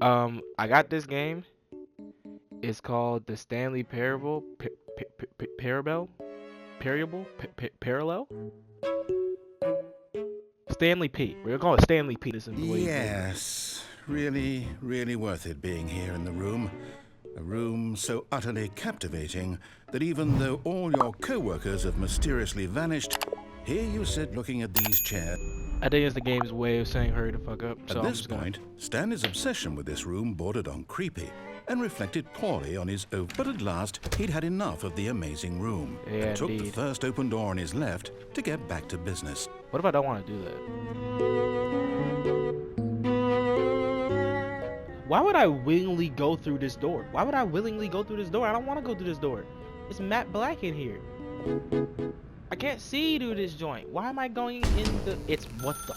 So, I got this game. It's called the Stanley Parable. Parable? Parallel? Stanley P. We're gonna call it Stanley P. This is the way he's naming it. Yes, really, really worth it being here in the room. A room so utterly captivating that even though all your co-workers have mysteriously vanished, here you sit looking at these chairs. I think it's the game's way of saying hurry the fuck up. So At I'm this just gonna... point, Stanley's obsession with this room bordered on creepy and reflected poorly on his own. But at last, he'd had enough of the amazing room and took the first open door on his left to get back to business. What if I don't want to do that? Why would I willingly go through this door? Why would I willingly go through this door? I don't want to go through this door. It's matte black in here. I can't see through this joint. Why am I going in the... It's what the...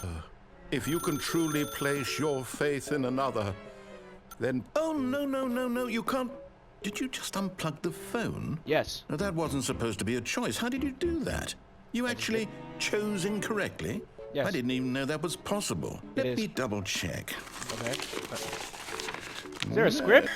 If you can truly place your faith in another, then... Oh, no, you can't... Did you just unplug the phone? Yes. No, that wasn't supposed to be a choice. How did you do that? You actually chose incorrectly? Yes. I didn't even know that was possible. Let me double check. Okay. Is there a script?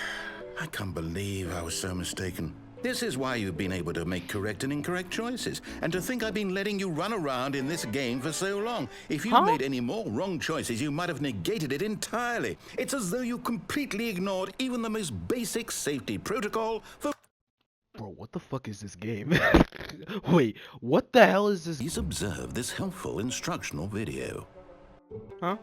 I can't believe I was so mistaken. This is why you've been able to make correct and incorrect choices. And to think I've been letting you run around in this game for so long. If you'd made any more wrong choices, you might have negated it entirely. It's as though you completely ignored even the most basic safety protocol for... Bro, what the fuck is this game? Wait, what the hell is this? Please observe this helpful instructional video. Huh?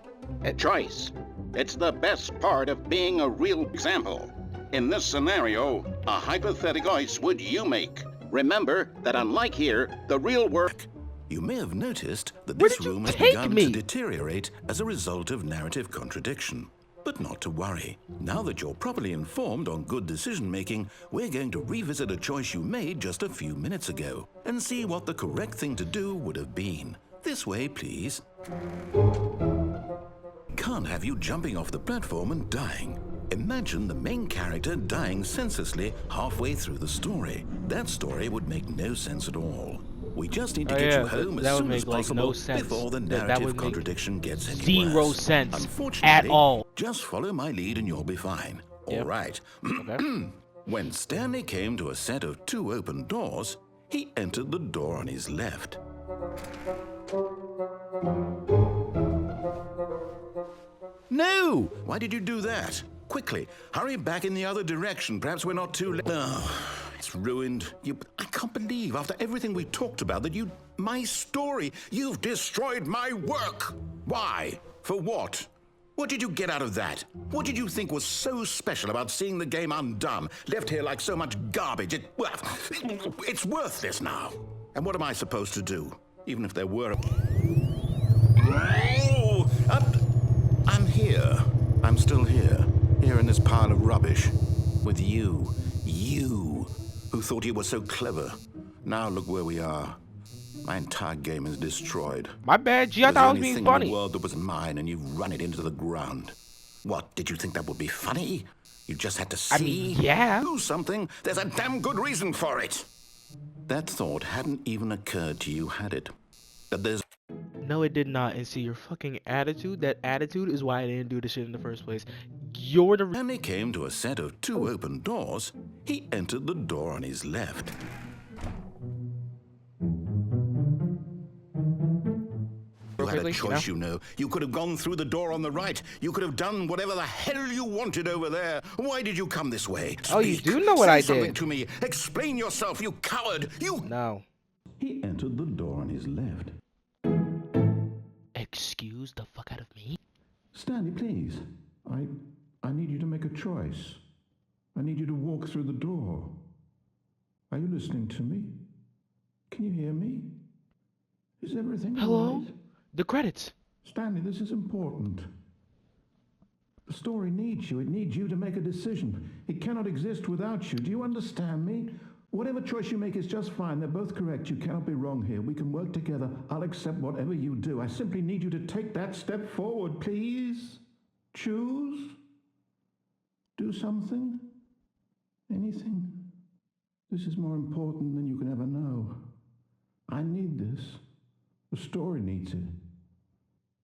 Choice. It's the best part of being a real example. In this scenario, a hypothetical choice would you make? Remember that unlike here, the real work... You may have noticed that Where this did you room has take begun me? to deteriorate as a result of narrative contradiction. But not to worry. Now that you're properly informed on good decision-making, we're going to revisit a choice you made just a few minutes ago and see what the correct thing to do would have been. This way, please. Can't have you jumping off the platform and dying. Imagine the main character dying senselessly halfway through the story. That story would make no sense at all. We just need to get you home as soon as possible before the narrative contradiction gets any worse. 0 sense Unfortunately, at all. Just follow my lead and you'll be fine. All right. Okay. When Stanley came to a set of 2 open doors, he entered the door on his left. No! Why did you do that? Quickly, hurry back in the other direction. Perhaps we're not too late. Oh, it's ruined. I can't believe, after everything we talked about, that my story, you've destroyed my work. Why? For what? What did you get out of that? What did you think was so special about seeing the game undone, left here like so much garbage? It's worthless now. And what am I supposed to do? Even if there were I'm here. I'm still here. Here in this pile of rubbish. With you. You, who thought you were so clever. Now look where we are. My entire game is destroyed. My bad, G. I thought I was being in funny. the world that was mine, and you've run it into the ground. What, did you think that would be funny? You just had to see? I mean, yeah. Do something. There's a damn good reason for it. That thought hadn't even occurred to you, had it? That there's... No, it did not. And see, your fucking attitude, that attitude is why I didn't do this shit in the first place. You're the... When he came to a set of 2 open doors, he entered the door on his left. You had a choice, you know. You could have gone through the door on the right. You could have done whatever the hell you wanted over there. Why did you come this way? Speak. Oh, you do know what I did. Say something to me. Explain yourself, you coward. You... No. He entered the door on his left. Excuse the fuck out of me? Stanley, please. I need you to make a choice. I need you to walk through the door. Are you listening to me? Can you hear me? Is everything Hello? all right? The credits. Stanley, this is important. The story needs you. It needs you to make a decision. It cannot exist without you. Do you understand me? Whatever choice you make is just fine. They're both correct. You cannot be wrong here. We can work together. I'll accept whatever you do. I simply need you to take that step forward, please. Choose. Do something. Anything. This is more important than you can ever know. I need this. The story needs it.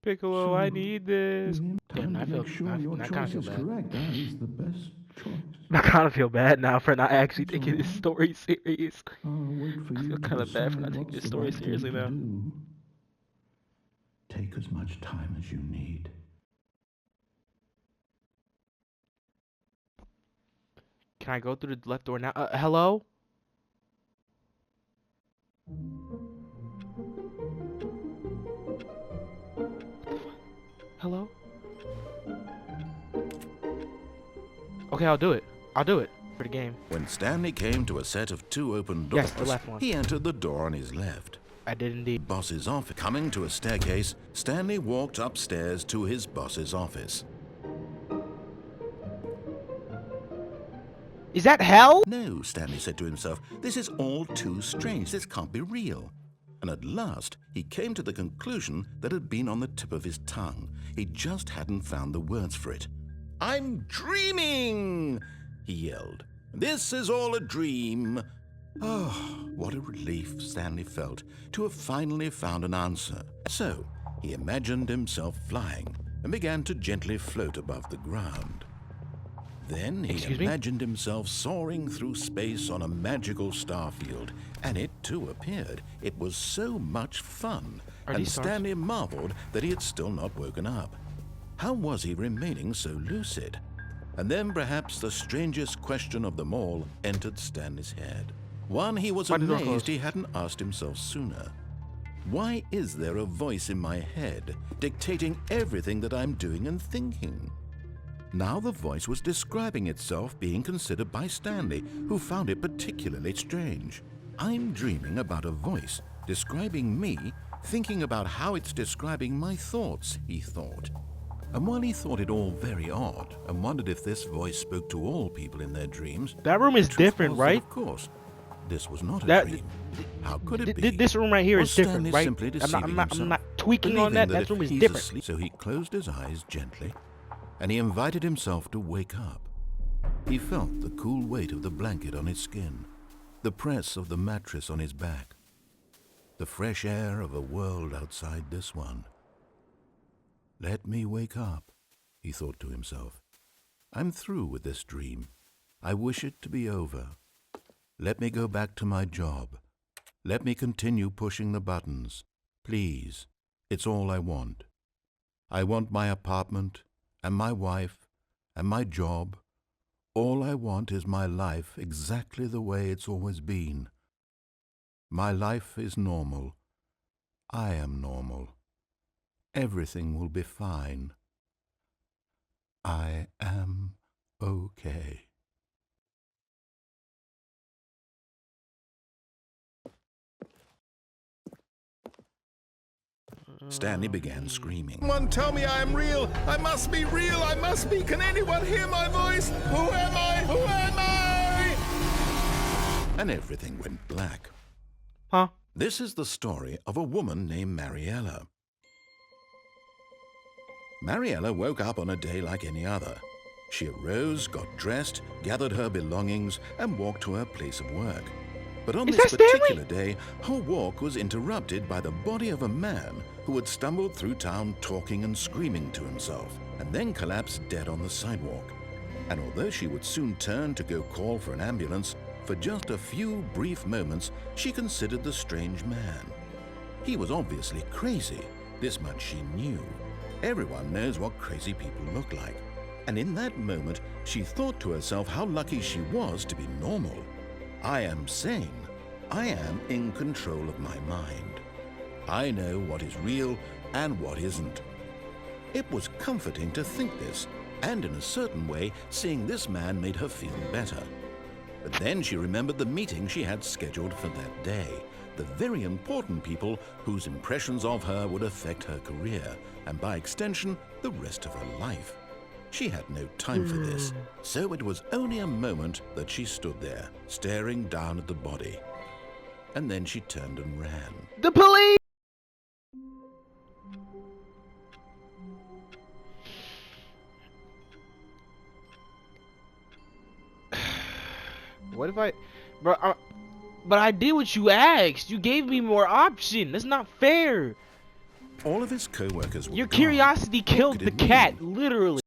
Piccolo, I need this. Time to make sure your I kind choice of feel is bad. correct. That is the best choice. I kind of feel bad now for not actually taking this story serious. I'll wait for I you feel to kind of bad for decide not taking what's this the story right thing seriously to now. do. Take as much time as you need. Can I go through the left door now? Hello? Hello? Okay, I'll do it. I'll do it for the game. When Stanley came to a set of 2 open doors, Yes, the left one. he entered the door on his left. I did indeed. Boss's office. Coming to a staircase, Stanley walked upstairs to his boss's office. Is that hell? No, Stanley said to himself, this is all too strange. This can't be real. And at last, he came to the conclusion that had been on the tip of his tongue. He just hadn't found the words for it. I'm dreaming, he yelled. This is all a dream. Oh, what a relief Stanley felt to have finally found an answer. So, he imagined himself flying and began to gently float above the ground. Then he imagined himself soaring through space on a magical starfield, and it too appeared. It was so much fun, and Stanley marveled that he had still not woken up. How was he remaining so lucid? And then perhaps the strangest question of them all entered Stanley's head. One he was amazed he hadn't asked himself sooner. Why is there a voice in my head dictating everything that I'm doing and thinking? Now the voice was describing itself being considered by Stanley, who found it particularly strange. I'm dreaming about a voice describing me, thinking about how it's describing my thoughts, he thought. And while he thought it all very odd and wondered if this voice spoke to all people in their dreams... That room is different, right? Of course. This was not a dream. How could it be? This room right here is different, right? Simply I'm not tweaking on that. That room is different. Asleep, so he closed his eyes gently, and he invited himself to wake up. He felt the cool weight of the blanket on his skin, the press of the mattress on his back, the fresh air of a world outside this one. Let me wake up, he thought to himself. I'm through with this dream. I wish it to be over. Let me go back to my job. Let me continue pushing the buttons. Please, it's all I want. I want my apartment, and my wife, and my job. All I want is my life exactly the way it's always been. My life is normal. I am normal. Everything will be fine. I am okay. Stanley began screaming. Someone tell me I am real! I must be real! I must be! Can anyone hear my voice? Who am I? Who am I? And everything went black. Huh? This is the story of a woman named Mariella. Mariella woke up on a day like any other. She arose, got dressed, gathered her belongings, and walked to her place of work. But on this particular day, her walk was interrupted by the body of a man who had stumbled through town talking and screaming to himself, and then collapsed dead on the sidewalk. And although she would soon turn to go call for an ambulance, for just a few brief moments she considered the strange man. He was obviously crazy, this much she knew. Everyone knows what crazy people look like. And in that moment, she thought to herself how lucky she was to be normal. I am sane. I am in control of my mind. I know what is real and what isn't. It was comforting to think this, and in a certain way, seeing this man made her feel better. But then she remembered the meeting she had scheduled for that day, the very important people whose impressions of her would affect her career, and by extension, the rest of her life. She had no time for this, so it was only a moment that she stood there, staring down at the body. And then she turned and ran. The police! What if I... Bro, but I did what you asked. You gave me more option. That's not fair. All of his co-workers were Your gone. curiosity killed could the it mean? cat, literally.